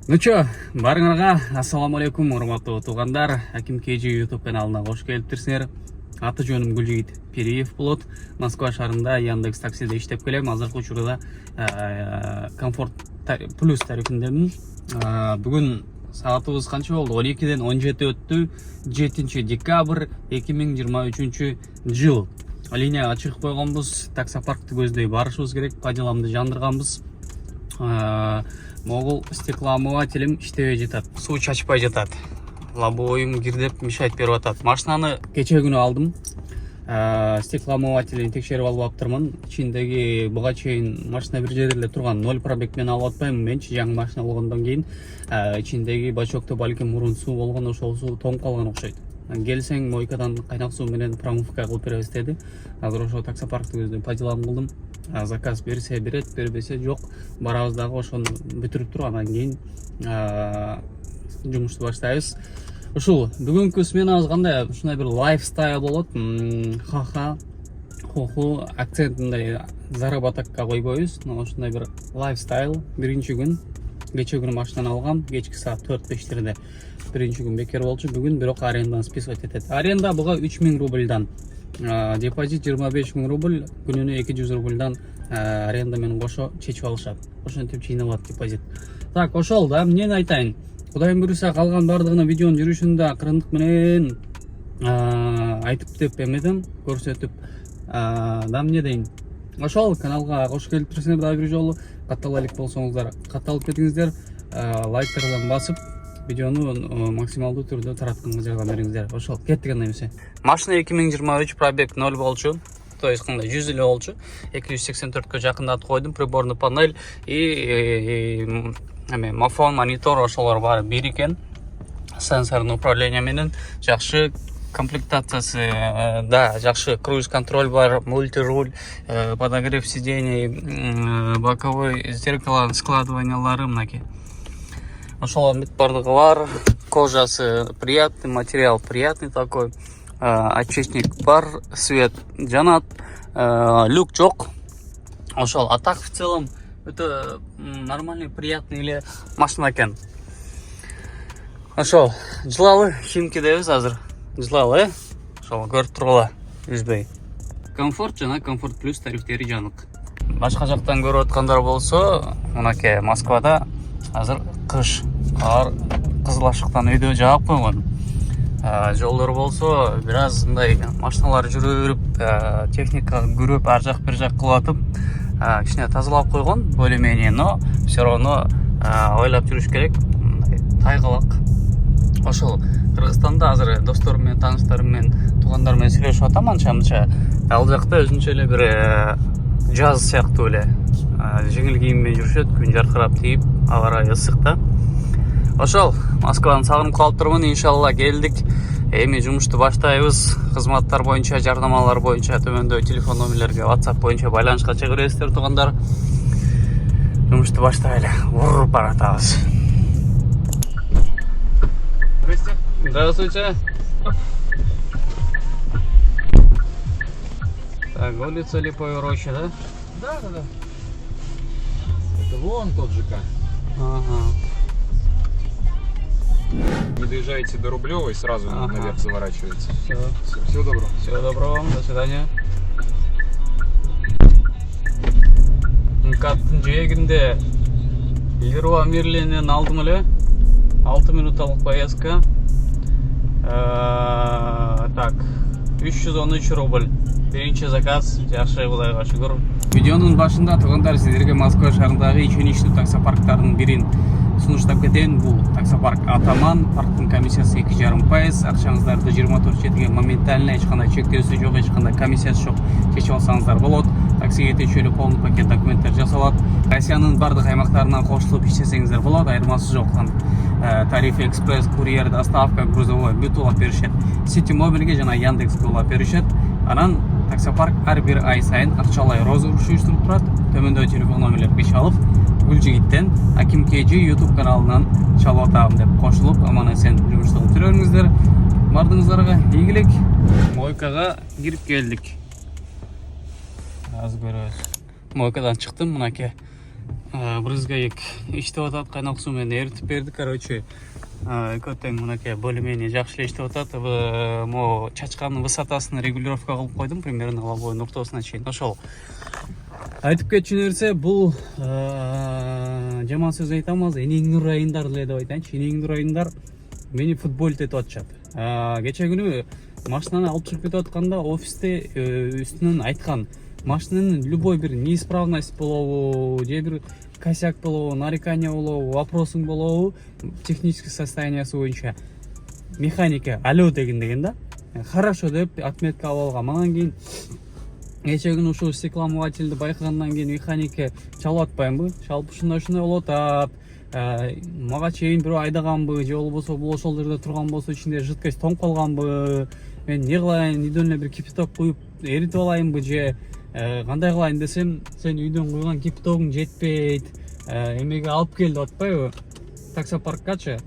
Нучо, барыңарга ассаламу алейкум, урматтуу туугандар. Аким KG YouTube каналына кош келиптирсиңер. Аты жөнүм Гүлжигит Периев болот. Москва шаарында Яндекс таксиде иштеп келем. Азыркы учурда комфорт плюс тарифиндемин. Бүгүн саатыбыз канча болду? 12-ден 17 өттү. 7 декабрь 2023 жыл. Линияга чыгып койгонбуз. Таксопаркты көздөй барышыбыз керек. Падиламды жандырганбыз. Могул стеклоомывателим иштебей жатат. Суу чачпай жатат. Лобовойум кирдеп мешайт берип атат. Машинаны кече күнү алдым. Стеклоомывателин текшерип алып аптырмын. Ичиндеги буга чейин машина бир жерде эле турган 0 пробег менен алып атпайм. Менчи жаңы машина алгондон кийин ичиндеги бачокто балким мурун суу болгон, ошол суу тоңуп калган окшойт. Келсең мойкадан кайнак суу менен промывка кылып беребиз деди. Азыр ошо таксопаркты көздөй падилам кылдым. Заказ берсе берет, бербесе жок. Барабыз дагы ошону бүтүрүп туруп андан кийин жумушту баштайбыз. Ушул бүгүнкү сменабыз кандай? Ушундай бир лайфстайл болот. Ха-ха, хоху акцентинде заработокко койбойбуз. Ушундай бир лайфстайл. Биринчи күн кече күнү машинаны алгам, кечки саат 4-5-терде. Биринчи күн бекер болчу, бүгүн бирок арендадан списывать этет. Аренда буга 3000 рубльдан. Депозит 25 000 рубль, күнүнө 200 рубльдан аренда менен кошо чечип алышат. Ошентип жыйналат депозит. Так, ошол да, эмнени айтайын? Кудайым буйруса калган бардыгына видеонун жүрүшүндө акырындык менен айтып деп эмедим, көрсөтүп да эмне дейин. Ошол каналга кош келиптирсиңер дагы бир жолу, катталайлык болсоңуздар, катталып кетиңиздер, лайктардан басып видеону максималдуу түрдө таратканга жардам бериңиздер. Ошол кеттик анда эмесе. Машина 2023 пробег 0 болчу. То есть кандай 100 эле болчу. 284кө жакындатып койдум. Приборный панель и мафон, монитор ошолор баары бир экен. Сенсорный управление менен жакшы комплектациясы, да, жакшы круиз контроль бар, мультируль, подогрев сидений, боковой зеркало складываниялары мынакей. Ошол бит бардыгы бар, кожасы приятный, материал приятный такой, очистник бар, свет жанат, люк жок. Ошол, а так в целом это нормальный, приятный эле машина экен. Ошол, жылалы Химкидебиз азыр. Жылалы, ошол көрүп тургула, үзбөй. Комфорт жана комфорт плюс тарифтери жанык. Башка жактан көрүп аткандар болсо, мынакей Москвада азыр кыш, кызыл ашыктан үйдө жаап койгон. Жолдор болсо бир аз мындай машиналар жүрүп, техника күрөп ар жак бир жак кылып атып, кичине тазалап койгон более-менее, но все равно ойлоп жүрүш керек, тайгалак. Ошол Кыргызстанда азыр досторум менен, тааныштарым менен, туугандар менен сүйлөшүп атам анча-мынча. Ал жакта өзүнчө эле бир жаз сыяктуу эле жеңил кийим менен жүрүшөт, күн жаркырап тийип, аба ырайы ысык да. Ошол, Москваны сагынып калыптырмын, иншалла келдик. Эми жумушту баштайбыз. Кызматтар боюнча, жардамалар боюнча төмөндө телефон номерлерге WhatsApp боюнча байланышка чыга бересиздер туугандар. Жумушту баштайлы. Уруп баратабыз. Здравствуйте. Так, улица Липовой Рощи, да? Да. Это вон тот ЖК. Ага. Не доезжаете до Рублевой, сразу наверх заворачиваете. Всего доброго. Всего доброго вам, до свидания. МКАДтын жээгинде Леруа Мерлинен алдым эле. 6 минуталык поездка. Так, 313 рубль. Биринчи заказ, жакшы, Кудайга шүгүр. Видеонун башында туугандар сиздерге Москва шаарындагы иченичтүү таксопарктардын бирин сунуштап кетейин. Бул таксопарк Атаман, парктын комиссиясы 2,5%, акчаңыздарды 24/7 моментально, эч кандай чектөөсү жок, эч кандай комиссиясы жок, чечип алсаңыздар болот. Таксиге тиешелүү полный пакет документтер жасалат. Россиянын бардык аймактарынан кошулуп иштесеңиздер болот, айырмасы жок. Тариф экспресс, курьер, доставка, грузовой бүт улап беришет. Сити мобилге жана Яндекске улап беришет. Анан таксопарк ар бир ай сайын акчалай розыгрыш уюштуруп турат. Төмөндө телефон номерлерге чалып, Гүлжигиттен Аким KG YouTube каналынан чалып атам деп кошулуп, аман эсен жумушту кылып жүрөңүздөр. Бардыгыңыздарга ийгилик. Мойкага кирип келдик. Аз көрөбүз. Мойкадан чыктым, мынакей брызгаек иштеп атат, кайнак суу менен эритип берди. Короче, экөө тең мынакей более-менее жакшы эле иштеп атат. Могу чачканын высотасын регулировка кылып койдум, примерно головойдун ортосуна чейин. Ошол айтып кетчү нерсе бул жаман сөз айтам азыр. Энеңдин ырайындар эле деп айтайынчы. Энеңдин ырайындар мени футболить этип атышат. Кече күнү машинаны алып чыгып кетип атканда офисте үстүнөн айткан, машинанын любой бир неисправность болобу, же бир косяк болобу, нарекание болобу, вопросуң болобу, технический состояниясы боюнча механика алло деген да. Хорошо деп отметка алып алган. Анан кийин кече күнү ушул стеклоомывательди байкагандан кийин механика чалып атпаймынбы? Чалып ушундай болуп атат. Мага чейин бирөө айдаганбы, же болбосо бул ошол жерде турган болсо ичинде жидкость тоңуп калганбы? Мен не кылайын, үйдөн эле бир кипяток куюп эритип алайынбы же кандай кылайын десем, сен үйдөн куйган кипятогуң жетпейт. Эмеге алып кел деп атпайбы? Таксопарккачы.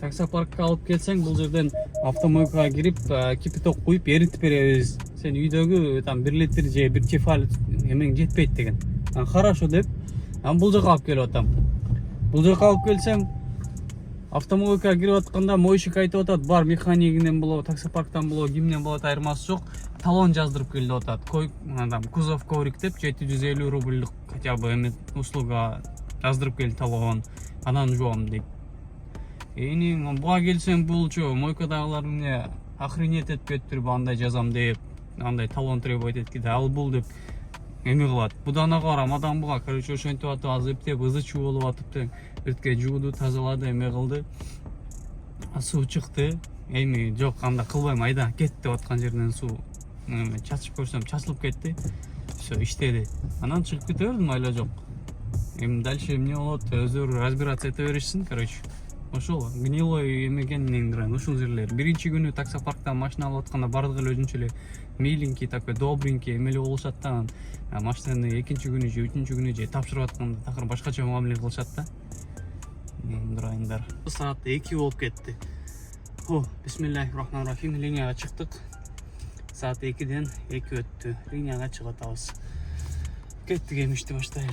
Таксопаркка алып келсең, бул жерден автомойкага кирип, кипяток куюп эритип беребиз. Сен үйдөгү там 1 литр же 1 тефаль эмең жетпейт деген. Хорошо деп, бул жака алып келип атам. Бул жака алып келсем, автомойкага кирип атканда мойщик айтып атат, бар механикинен болобу, таксопарктан болобу, кимден болот айырмасы жок. Талон жаздырып кел деп атат. Кузов коврик деп 750 рубльдик хотя бы эме услуга жаздырып кел талон. Анан жуам дейт. Эми буга келсем булчу мойкадагылар эмне охренеть этип кетиптир, андай жазам деп, андай талон требовать эткиде. Ал бул деп эме кылат. Будан ага барам, адам буга, короче, ошентип атып азептеп, ызычуу болуп атыптыр. Биртке жууду, тазалады, эме кылды. Суу чыкты. Эми жок, анда кылбайм, айда кет деп аткан жерден суу чачып көрсөм чачылып кетти. Всё, иштеди. Анан чыгып кете бердим, айла жок. Эми дальше эмне болот, өздөрү разбираться эте беришсин, короче. Ошол гнилой эмегенден ушул жерлер. Биринчи күнү таксопарктан машина алып атканда бардыгы эле өзүнчө эле миленький, такой добренький эмеле болушат да. Машинаны экинчи күнү же үчүнчү күнү же тапшырып атканда такыр башкача мамиле кылышат да. Дурайындар. Саат 2 болуп кетти. Бисмиллахиррахманиррахим. Линияга чыктык. Саат 2ден 2 өттү. Линияга чыгып атабыз. Кеттик, эми ишти баштайлы.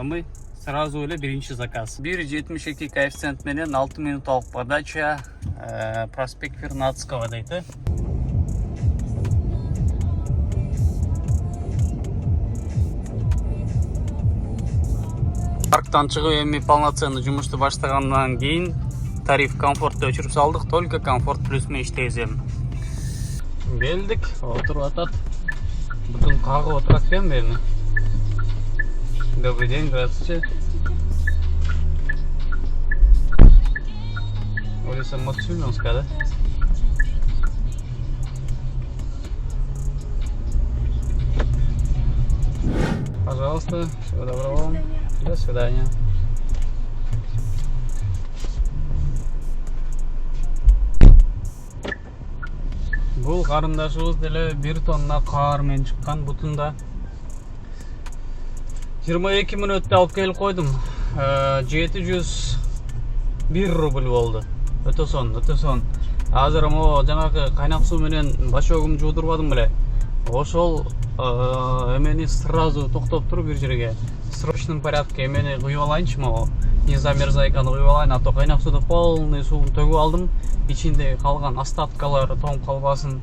Мы сразу эле биринчи заказ. 1.72 коэффициент менен 6 минуттук подача, проспект Вернадского дейт. Парктан чыгып эми полноценный жумушту баштагандан кийин тариф комфортты өчүрүп салдык, только комфорт плюс менен иштейбиз эми. Келдик, отуруп атат. Бутун кагып отурат экенби эми? Добрый день, здравствуйте. Улица Максимовская, да? Пожалуйста, всего доброго вам. До свидания. Бул карындашыбыз деле 1 тонна каар менен чыккан бутунда. 22 мүнөттө алып келип койдум. 701 рубль болду. Өтө сон. Азыр мо жанагы кайнак суу менен башогумду жуудурбадым беле. Ошол эмени сразу токтоп туруп бир жерге. В срочном порядке эмени куюп алайынчы, могу не замерзайканы куюп алайын, а то кайнак сууда полный суун төгүп алдым. Ичинде калган остаткалары тоңуп калбасын.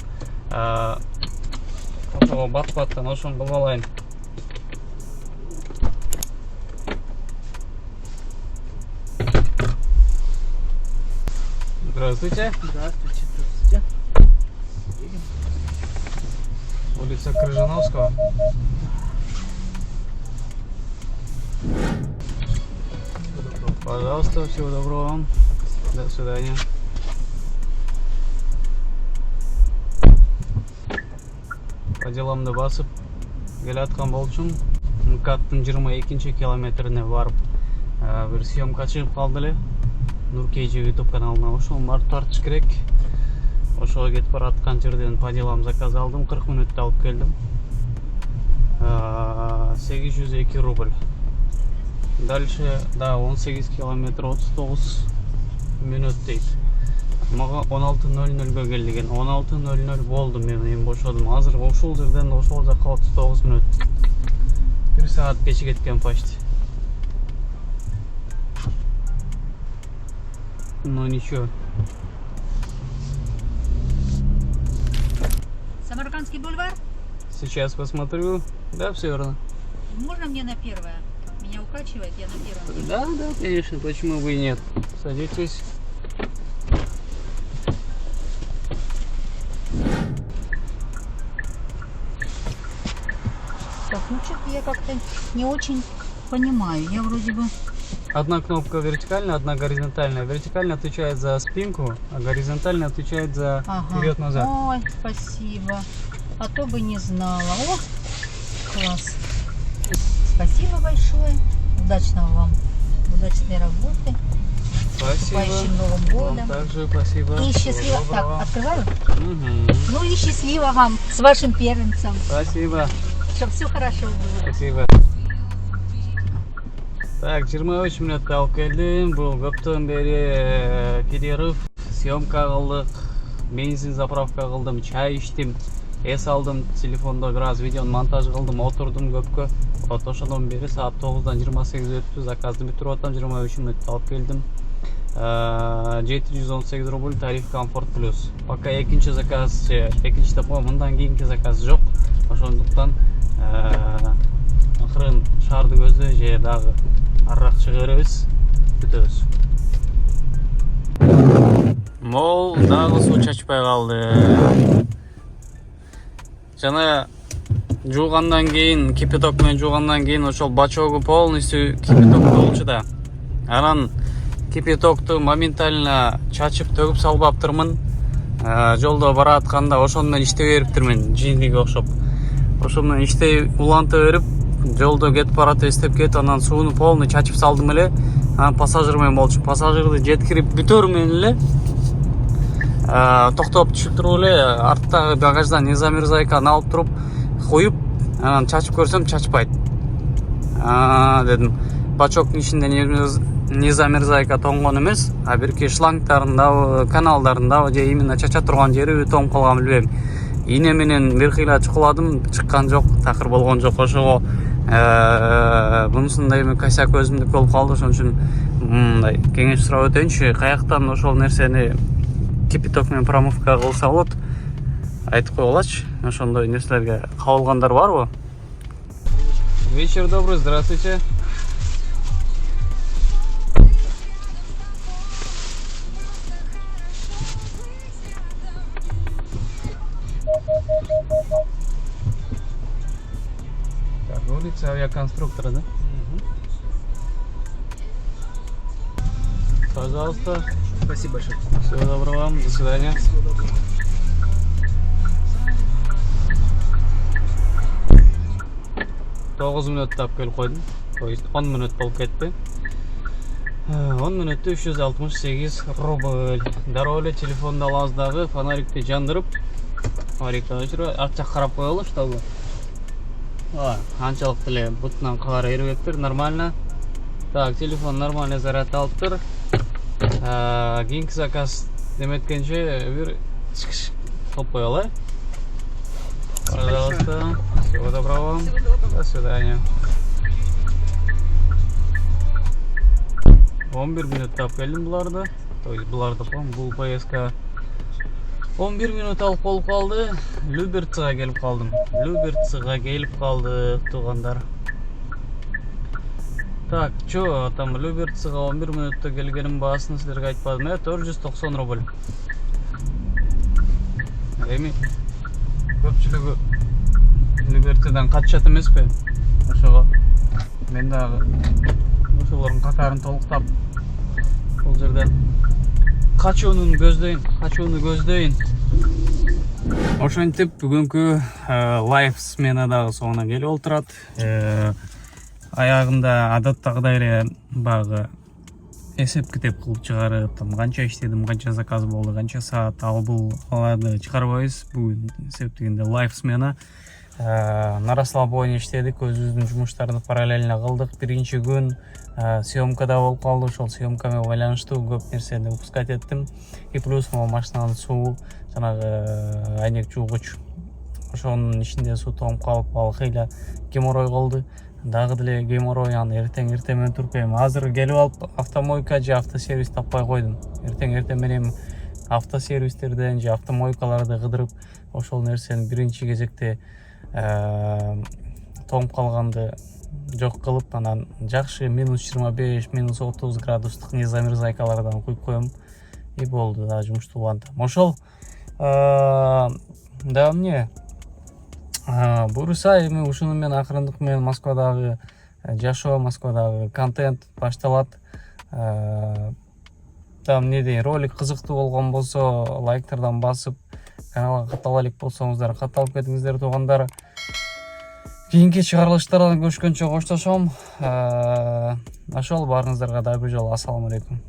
Ошого батпаттан ошону кылып алайын. Здравствуйте. Здравствуйте. Улица Крыжановского. Пожалуйста, всего доброго вам. До свидания. По деламды басып келаткан болчумун. МКАДтын 22 километрине барып бир съемка чыгып калды эле. Нуркейжи YouTube каналына ошол барып тартыш керек. Ошого кетип бараткан жерден по делам заказ алдым, 40 мүнөттө алып келдим. 802 рубль. Дальше, да, 18 километр 39 мүнөт дейт. мага 16:00га кел деген. 16:00 болду, мен бошодум. Азыр ошол жерден ошол жакка 39 мүнөт. 1 саат кечигеткен почти. Ну ничего. Самаркандский бульвар? Сейчас посмотрю. Да, все верно. Можно мне на первое? Меня укачивает, я на первом. Да, конечно, почему бы и нет. Садитесь. Так, ну что-то я как-то не очень понимаю. Я вроде бы... Одна кнопка вертикальная, одна горизонтальная. Вертикально отвечает за спинку, а горизонтально отвечает за вперед-назад. Ой, спасибо. А то бы не знала. О, класс. Спасибо большое. Удачного вам. Удачной работы. С Спасибо. наступающим Новым годом. Также спасибо. И Всего счастливо. Так, доброго. открываю? Мгм. Ну и счастливо вам с вашим первенцем. Спасибо. Чтобы все хорошо было. Спасибо. Так, 23 мүнөттө алып келдим. Бул көптөн бери перерыв, съемка кылдык, бензин заправка кылдым, чай ичтим, эс алдым, телефондо бир аз видеонун монтаж кылдым, отурдум көпкө. Вот ошондон бери саат 9-дан 28 өттү, заказды бүтүрүп атам, 23 мүнөттө алып келдим. 718 рубль тариф комфорт плюс. Пока экинчи заказ, экинчи деп коем, мындан кийинки заказ жок. Ошондуктан акырын шаарды көздөй же дагы арыраак чыга беребиз, күтөбүз. Мол дагы суу чачпай калды. Жана жуугандан кийин, кипяток менен жуугандан кийин ошол бачогу полностью кипяток болчу да. Анан кипятокту моментально чачып төгүп салбаптырмын. Жолдо баратканда ошону менен иштей бериптирмин, жиниге окшоп. Ошо менен иштей уланта берип, жолдо кетип баратып эстеп кетип, анан сууну полный чачып салдым эле. Анан пассажир менен болчу. Пассажирди жеткирип бүтөр менен эле токтоп түшүп туруп эле арттагы багаждан незамерзайканы алып туруп коюп, анан чачып көрсөм чачпайт. Дедим, бачоктун ичинде незамерзайка тоңгон эмес, а бирки шлангдарында, каналдарында же именно чача турган жери тоңуп калган билбейм. Ине менен бир кыйла чукуладым, чыккан жок, такыр болгон жок. Ошого бунусундай эми косяк өзүмдүк болуп калды. Ошон үчүн мындай кеңеш сурап өтөйүнчү, каяктан ошол нерсени кипяток менен промывка кылса болот? Айтып койгулачы, ошондой нерселерге кабылгандар барбы? Вечер добрый, здравствуйте. Так, улица авиаконструктора, да? Пожалуйста. Спасибо большое. Всего доброго вам. До свидания. 9 мүнөттө алып келип койдум. То есть 10 мүнөт болуп кетти. 10 мүнөттө 368 рубль. Дароо эле телефонду алабыз дагы, фонарикти жандырып, фонарикти өчүрүп, арт жакка карап коелу, чтобы анчалык эле бутунан кабар эрбептир, нормально. Так, телефон нормально заряд алыптыр. Кийинки заказ деметкенче бир чыгыш кылып коелу. Пожалуйста. Всего доброго вам. До свидания. 11 мүнөттө алып келдим буларды. То есть буларды бул поездка 11 мүнөт алып болуп калды. Люберцага келип калдым. Люберцага келип калдык, туугандар. Так, чо, там Люберцага 11 мүнөттө келгеним баасын силерге айтпадым. 490 рубль. Эми көпчүлүгү Люберцадан качат эмеспи? Ошого мен дагы ошолордун катарын толуктап бул жерден качууну көздөйүн. Ошентип бүгүнкү лайф смена дагы соңуна келип олтурат. Аягында адаттагыдай эле багы эсеп китеп кылып чыгарып, там канча иштедим, канча заказ болду, канча саат, ал бул аларды чыгарбайбыз. Бүгүн эсептегенде лайф смена. на расслабоне иштедик, өзүбүздүн жумуштарды параллельно кылдык. Биринчи күн съемкада болуп калды, ошол съемка менен байланыштуу көп нерсени упускать эттим. И плюс могу машинанын суу, жанагы айнек жуугуч, ошонун ичинде суу тоңуп калып, ал кыйла геморрой кылды. Дагы деле геморрой, аны эртең менен туруп эми азыр келип алып автомойка же автосервис таппай койдум. Эртең менен автосервистерден же автомойкаларды кыдырып, ошол нерсени биринчи кезекте тоңуп калганды жок кылып, анан жакшы -25, -30 градустук незамерзайкалардан куюп коем. И болду, да, жумуштуулантам. Ошол да эмне буюрса, эми ушуну менен акырындык менен Москвадагы жашоо, Москвадагы контент башталат. Эмне дейин, ролик кызыктуу болгон болсо, лайктардан басып, каналга каттала элек болсоңуздар, катталып кетиңиздер туугандар. Кийинки чыгарылыштардан көрүшкөнчө коштошом. Ошол, баарыңыздарга дагы бир жолу ассаламу алейкум.